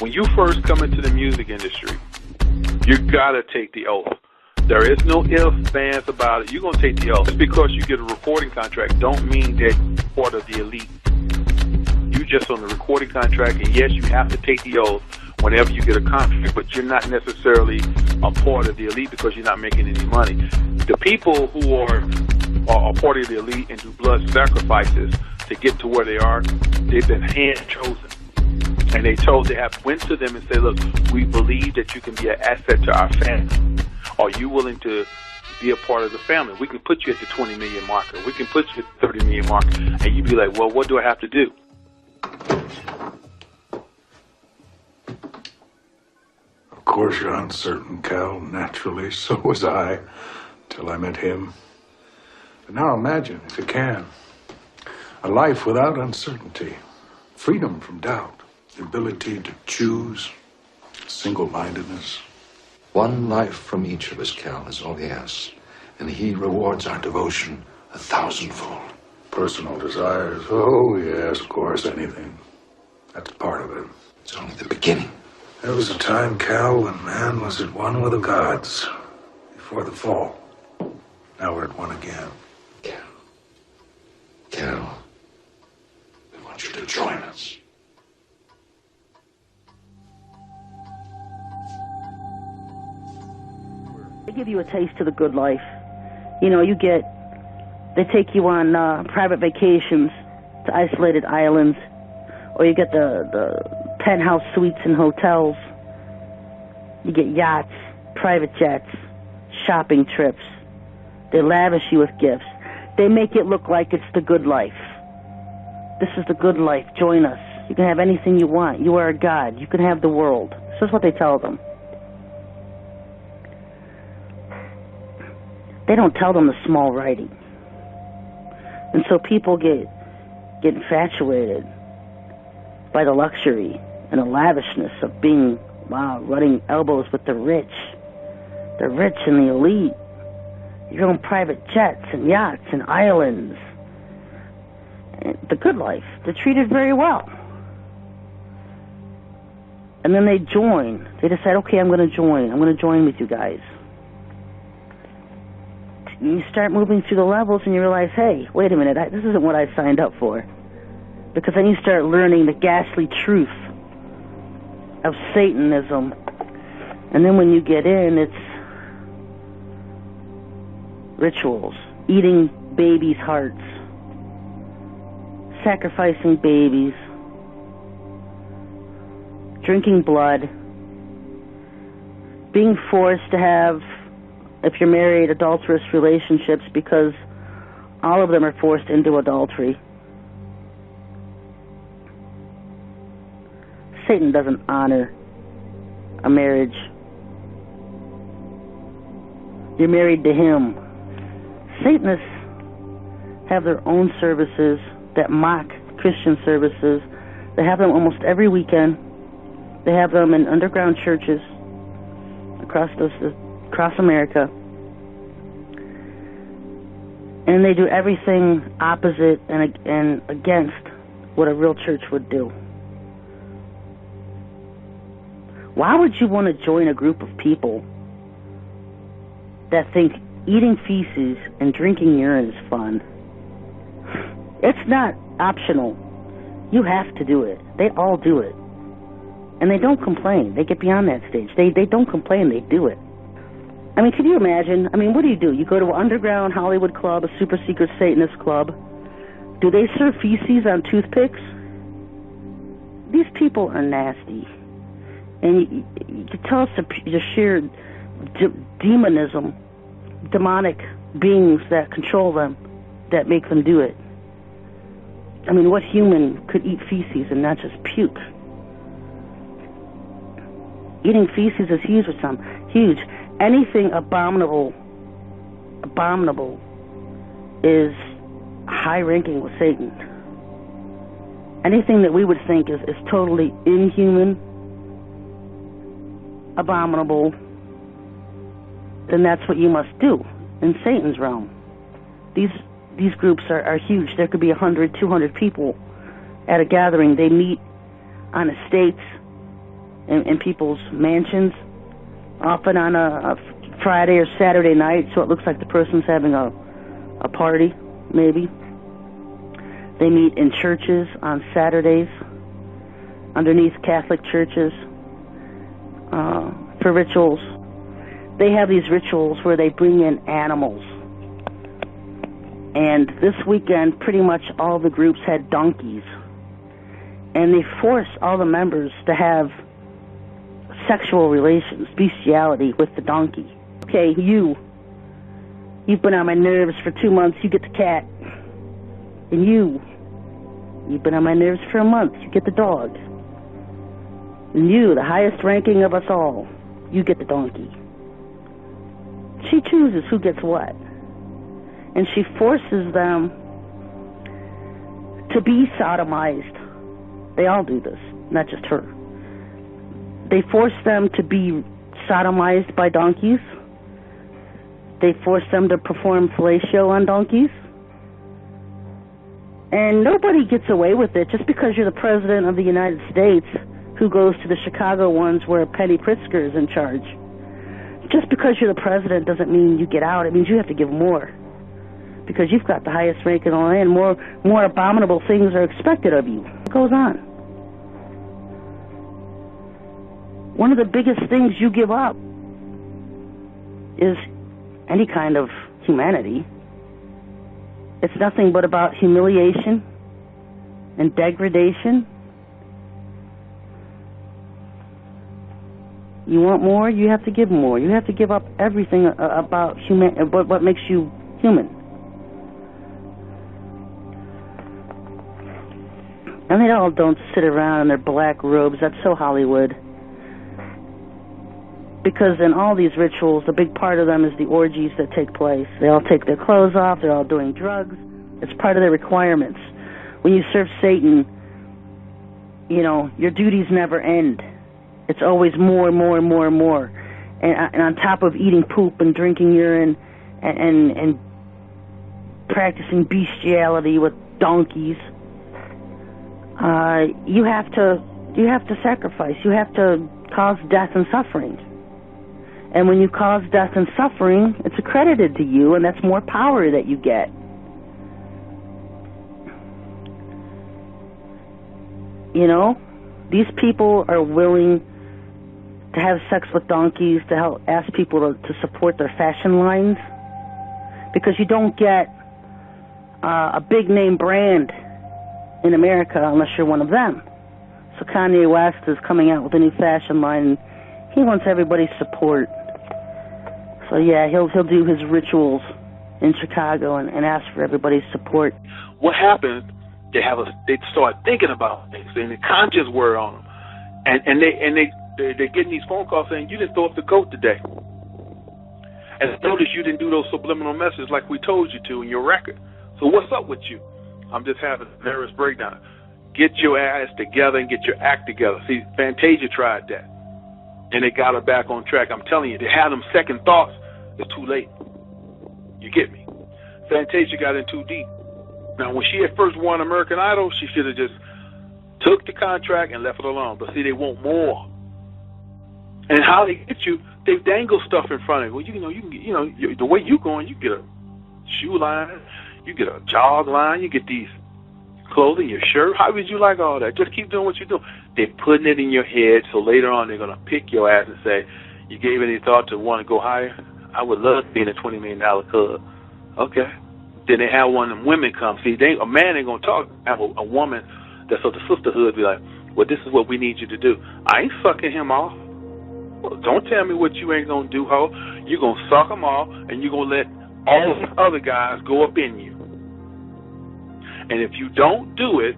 When you first come into the music industry, you gotta take the oath. There is no ifs, ands about it. You're gonna take the oath. Just because you get a recording contract don't mean that you're part of the elite. You just on the recording contract, and yes, you have to take the oath whenever you get a contract, but you're not necessarily a part of the elite because you're not making any money. The people who are a part of the elite and do blood sacrifices to get to where they are, they've been hand chosen. And went to them and said, look, we believe that you can be an asset to our family. Are you willing to be a part of the family? We can put you at the 20 million marker. We can put you at the 30 million marker. And you'd be like, well, what do I have to do? Of course you're uncertain, Cal. Naturally, so was I, till I met him. But now imagine, if you can, a life without uncertainty, freedom from doubt, the ability to choose, single-mindedness. One life from each of us, Cal, is all he asks. And he rewards our devotion 1,000-fold. Personal desires, oh yes, of course, anything. That's part of it. It's only the beginning. There was a time, Cal, when man was at one with the gods before the fall. Now we're at one again. Cal, we want you to join us. They give you a taste of the good life. You know, they take you on private vacations to isolated islands, or you get the penthouse suites in hotels. You get yachts, private jets, shopping trips. They lavish you with gifts. They make it look like it's the good life. This is the good life. Join us. You can have anything you want. You are a god. You can have the world. This is what they tell them. They don't tell them the small writing. And so people get infatuated by the luxury and the lavishness of being, running elbows with the rich and the elite. Your own private jets and yachts and islands. And the good life. They're treated very well. And then they join. They decide, okay, I'm going to join. I'm going to join with you guys. And you start moving through the levels and you realize, hey, wait a minute, this isn't what I signed up for. Because then you start learning the ghastly truth of Satanism. And then when you get in, it's rituals, eating babies' hearts, sacrificing babies, drinking blood, being forced to have, if you're married, adulterous relationships because all of them are forced into adultery. Satan doesn't honor a marriage. You're married to him. Satanists have their own services that mock Christian services. They have them almost every weekend. They have them in underground churches across America. And they do everything opposite and against what a real church would do. Why would you want to join a group of people that think eating feces and drinking urine is fun? It's not optional. You have to do it. They all do it. And they don't complain. They get beyond that stage. They don't complain. They do it. I mean, can you imagine? I mean, what do? You go to an underground Hollywood club, a super secret Satanist club. Do they serve feces on toothpicks? These people are nasty. And you can tell it's the sheer demonism, demonic beings that control them, that make them do it. I mean, what human could eat feces and not just puke? Eating feces is huge with some. Huge. Anything abominable is high-ranking with Satan. Anything that we would think is totally inhuman, abominable, then that's what you must do in Satan's realm. These groups are huge. There could be 100, 200 people at a gathering. They meet on estates in people's mansions, often on a Friday or Saturday night, so it looks like the person's having a party, maybe. They meet in churches on Saturdays, underneath Catholic churches, for rituals. They have these rituals where they bring in animals. And this weekend, pretty much all the groups had donkeys. And they force all the members to have sexual relations, bestiality with the donkey. Okay, you've been on my nerves for 2 months, you get the cat. And you've been on my nerves for a month, you get the dog. And you, the highest ranking of us all, you get the donkey. She chooses who gets what. And she forces them to be sodomized. They all do this, not just her. They force them to be sodomized by donkeys. They force them to perform fellatio on donkeys. And nobody gets away with it just because you're the president of the United States who goes to the Chicago ones where Penny Pritzker is in charge. Just because you're the president doesn't mean you get out. It means you have to give more. Because you've got the highest rank in the land, more abominable things are expected of you. It goes on. One of the biggest things you give up is any kind of humanity. It's nothing but about humiliation and degradation. You want more, you have to give more. You have to give up everything about what makes you human. And they all don't sit around in their black robes. That's so Hollywood. Because in all these rituals, a big part of them is the orgies that take place. They all take their clothes off. They're all doing drugs. It's part of their requirements. When you serve Satan, you know, your duties never end. It's always more and more and more and more. And on top of eating poop and drinking urine and practicing bestiality with donkeys, you have to sacrifice. You have to cause death and suffering. And when you cause death and suffering, it's accredited to you, and that's more power that you get. You know, these people are willing to have sex with donkeys to help ask people to support their fashion lines, because you don't get a big name brand in America unless you're one of them. So Kanye West is coming out with a new fashion line. He wants everybody's support. So yeah, he'll do his rituals in Chicago and ask for everybody's support. What happens? They start thinking about things, and the conscience word on them, and they're getting these phone calls saying, "You didn't throw up the goat today." And notice you didn't do those subliminal messages like we told you to in your record. So what's up with you? I'm just having a nervous breakdown. Get your ass together and get your act together. See, Fantasia tried that, and they got her back on track. I'm telling you, they had them second thoughts. It's too late. You get me? Fantasia got in too deep. Now, when she had first won American Idol, she should have just took the contract and left it alone. But see, they want more. And how they get you, they dangle stuff in front of you. Well, you can get, the way you going, you get a shoe line, you get a jog line, you get these clothing, your shirt. How would you like all that? Just keep doing what you're doing. They're putting it in your head, so later on they're going to pick your ass and say, you gave any thought to want to go higher? I would love to be in a $20 million club. Okay. Then they have one of them women come. See, a man ain't going to talk. Have a woman that's of the sisterhood be like, well, this is what we need you to do. I ain't sucking him off. Well, don't tell me what you ain't going to do, ho. You're going to suck him off, and you're going to let all the other guys go up in you. And if you don't do it,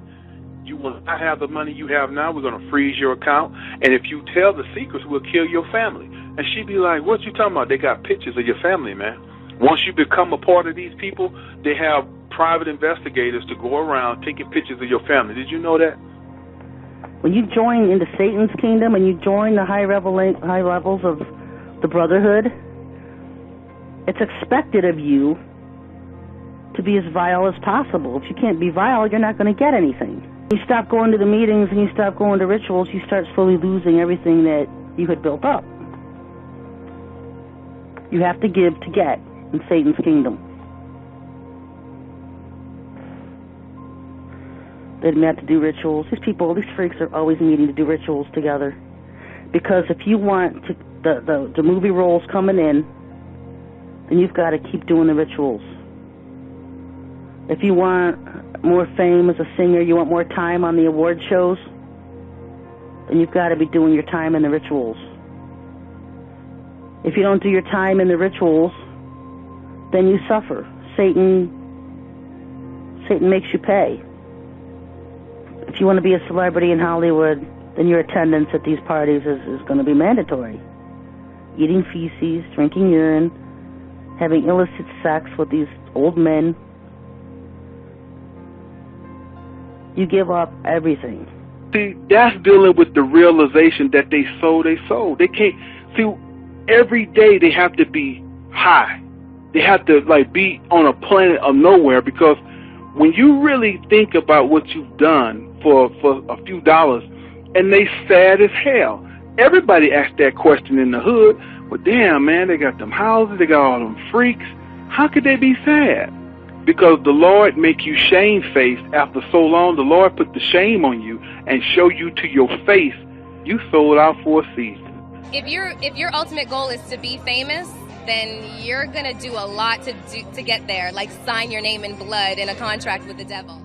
you will not have the money you have now. We're going to freeze your account. And if you tell the secrets, we'll kill your family. And she'd be like, what you talking about? They got pictures of your family, man. Once you become a part of these people, they have private investigators to go around taking pictures of your family. Did you know that? When you join into Satan's kingdom and you join the high levels of the Brotherhood, it's expected of you to be as vile as possible. If you can't be vile, you're not going to get anything. You stop going to the meetings and you stop going to rituals, you start slowly losing everything that you had built up. You have to give to get in Satan's kingdom. They met to do rituals. These people, these freaks are always meeting to do rituals together. Because if you want to, the movie roles coming in, then you've got to keep doing the rituals. If you want more fame as a singer, you want more time on the award shows, then you've got to be doing your time in the rituals. If you don't do your time in the rituals, then you suffer. Satan makes you pay. If you want to be a celebrity in Hollywood, then your attendance at these parties is going to be mandatory. Eating feces, drinking urine, having illicit sex with these old men. You give up everything. See, that's dealing with the realization that they sold. They can't, see, every day they have to be high. They have to, like, be on a planet of nowhere, because when you really think about what you've done for a few dollars, and they sad as hell. Everybody asks that question in the hood. Well, damn, man, they got them houses, they got all them freaks. How could they be sad? Because the Lord make you shame-faced after so long. The Lord put the shame on you and show you to your face. You sold out for a season. If your ultimate goal is to be famous, then you're gonna do a lot to get there, like sign your name in blood in a contract with the devil.